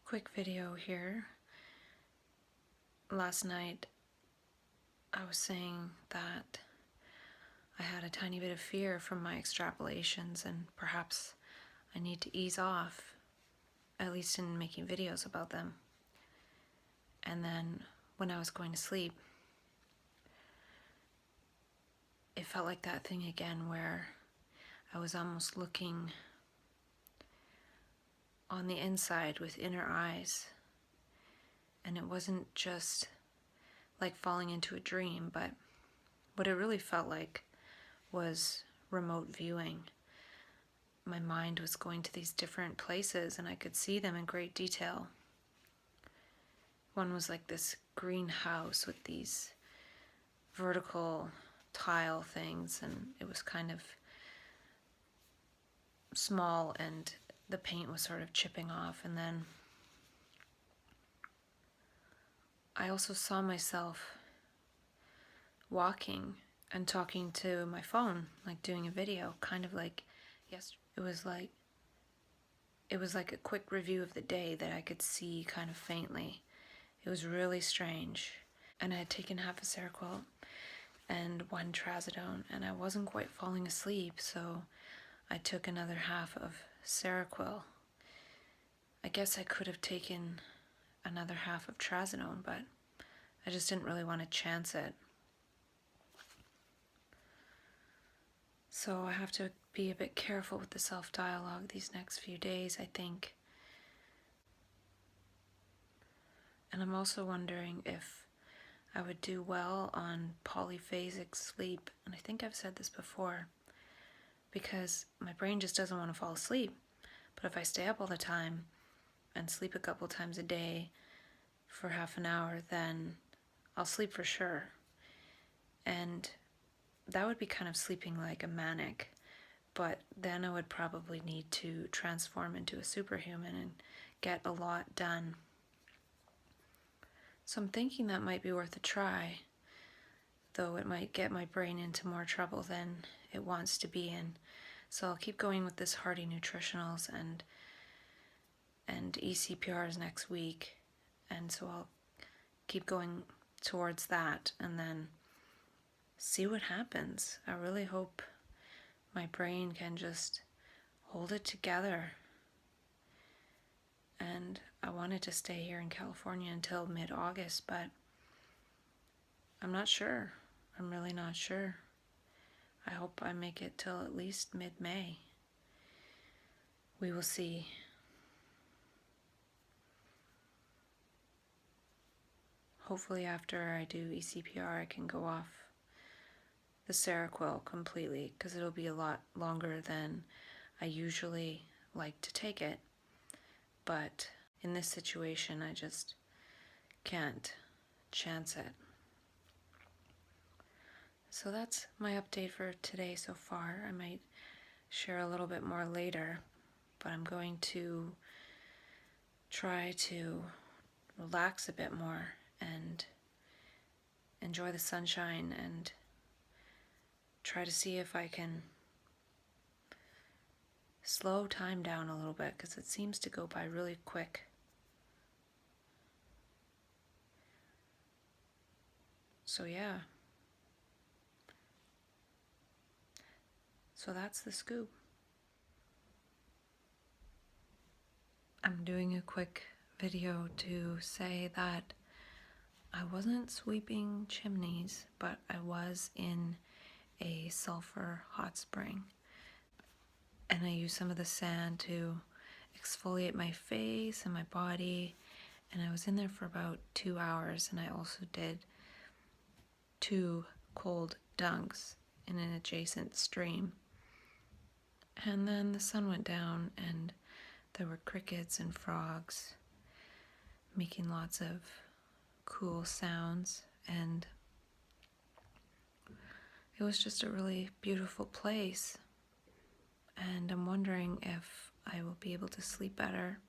Quick video here. Last night I was saying that I had a tiny bit of fear from my extrapolations and perhaps I need to ease off, at least in making videos about them. And then when I was going to sleep, it felt like that thing again where I was almost looking on the inside with inner eyes. And it wasn't just like falling into a dream, but what it really felt like was remote viewing. My mind was going to these different places and I could see them in great detail. One was like this greenhouse with these vertical tile things, and it was kind of small and the paint was sort of chipping off. And then I also saw myself walking and talking to my phone, like doing a video, kind of like yesterday. It was like a quick review of the day that I could see kind of faintly. It was really strange. And I had taken half a Seroquel and one trazodone, and I wasn't quite falling asleep, so I took another half of Seroquel. I guess I could have taken another half of trazodone, but I just didn't really want to chance it. So I have to be a bit careful with the self-dialogue these next few days, I think. And I'm also wondering if I would do well on polyphasic sleep. And I think I've said this before, because my brain just doesn't want to fall asleep. But if I stay up all the time and sleep a couple times a day for half an hour, then I'll sleep for sure. And that would be kind of sleeping like a manic, but then I would probably need to transform into a superhuman and get a lot done. So I'm thinking that might be worth a try, though it might get my brain into more trouble than it wants to be in. So I'll keep going with this hearty nutritionals and ECPRs next week, and so I'll keep going towards that and then see what happens. I really hope my brain can just hold it together. And I wanted to stay here in California until mid-August, but I'm not sure. I'm really not sure. I hope I make it till at least mid-May. We will see. Hopefully after I do ECPR I can go off the Seroquel completely, because it'll be a lot longer than I usually like to take it. But in this situation, I just can't chance it. So that's my update for today so far. I might share a little bit more later, but I'm going to try to relax a bit more and enjoy the sunshine and try to see if I can slow time down a little bit, because it seems to go by really quick. So yeah. So that's the scoop. I'm doing a quick video to say that I wasn't sweeping chimneys, but I was in a sulfur hot spring. And I used some of the sand to exfoliate my face and my body. And I was in there for about 2 hours, and I also did 2 cold dunks in an adjacent stream. And then the sun went down and there were crickets and frogs making lots of cool sounds, and it was just a really beautiful place. And I'm wondering if I will be able to sleep better.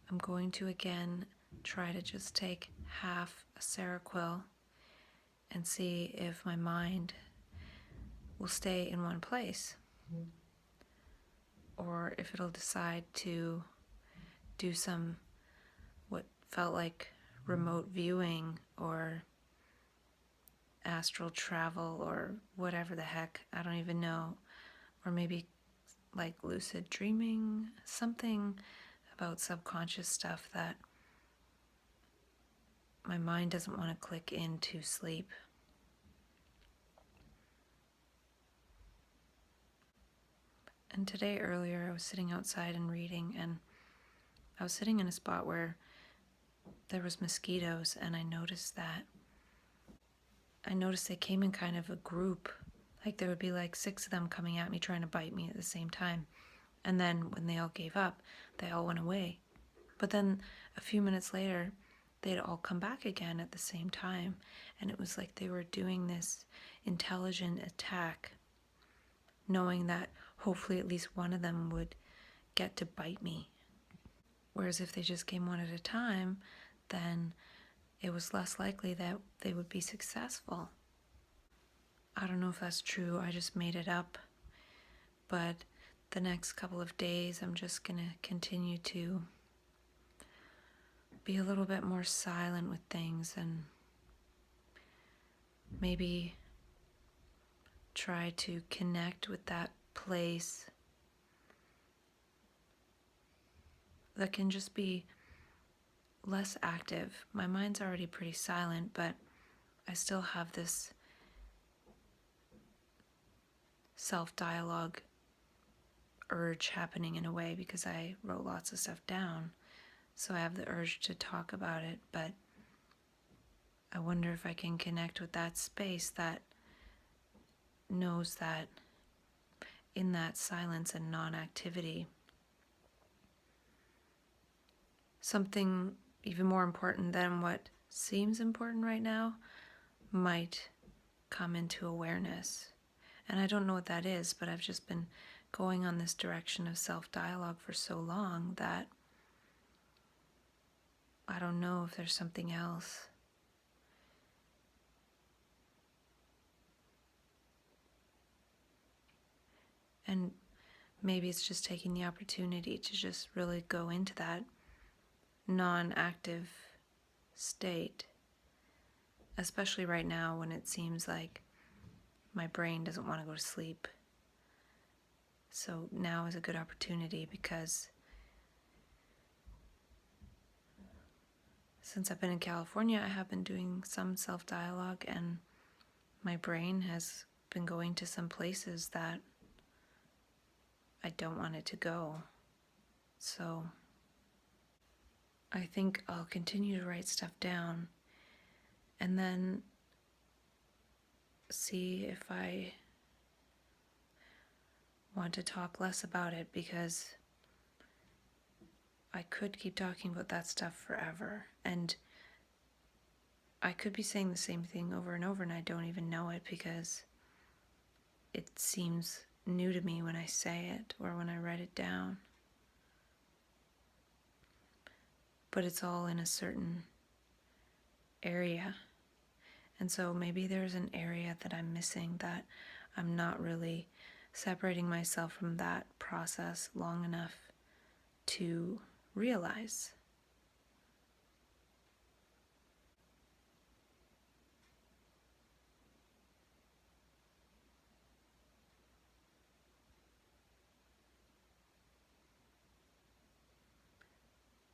I'm going to again try to just take half a Seroquel and see if my mind will stay in one place, or if it'll decide to do some felt like remote viewing or astral travel or whatever the heck, I don't even know, or maybe like lucid dreaming, something about subconscious stuff that my mind doesn't want to click into sleep. And today earlier I was sitting outside and reading, and I was sitting in a spot where there was mosquitoes, and I noticed they came in kind of a group. Like there would be like 6 of them coming at me trying to bite me at the same time. And then when they all gave up, they all went away. But then a few minutes later, they'd all come back again at the same time. And it was like they were doing this intelligent attack, knowing that hopefully at least one of them would get to bite me. Whereas if they just came one at a time, then it was less likely that they would be successful. I don't know if that's true, I just made it up. But the next couple of days, I'm just going to continue to be a little bit more silent with things and maybe try to connect with that place that can just be less active. My mind's already pretty silent, but I still have this self-dialogue urge happening in a way because I wrote lots of stuff down. So I have the urge to talk about it, but I wonder if I can connect with that space that knows that in that silence and non-activity, something even more important than what seems important right now might come into awareness. And I don't know what that is, but I've just been going on this direction of self-dialogue for so long that I don't know if there's something else. And maybe it's just taking the opportunity to just really go into that non-active state, especially right now when it seems like my brain doesn't want to go to sleep. So now is a good opportunity because since I've been in California, I have been doing some self-dialogue, and my brain has been going to some places that I don't want it to go. So I think I'll continue to write stuff down and then see if I want to talk less about it, because I could keep talking about that stuff forever, and I could be saying the same thing over and over and I don't even know it because it seems new to me when I say it or when I write it down. But it's all in a certain area. And so maybe there's an area that I'm missing, that I'm not really separating myself from that process long enough to realize.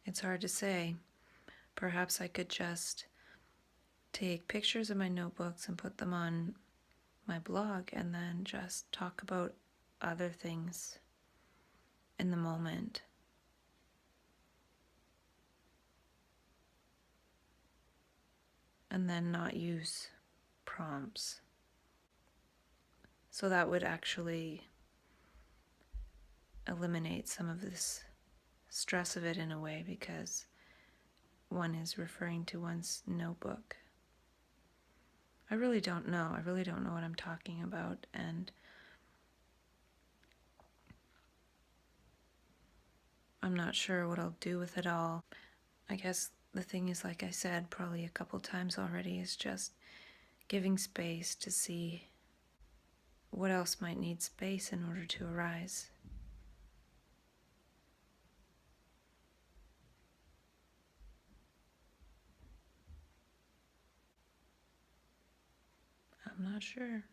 It's hard to say. Perhaps I could just take pictures of my notebooks and put them on my blog and then just talk about other things in the moment. And then not use prompts. So that would actually eliminate some of this stress of it in a way, because one is referring to one's notebook. I really don't know. I really don't know what I'm talking about, and I'm not sure what I'll do with it all. I guess the thing is, like I said probably a couple times already, is just giving space to see what else might need space in order to arise. I'm not sure.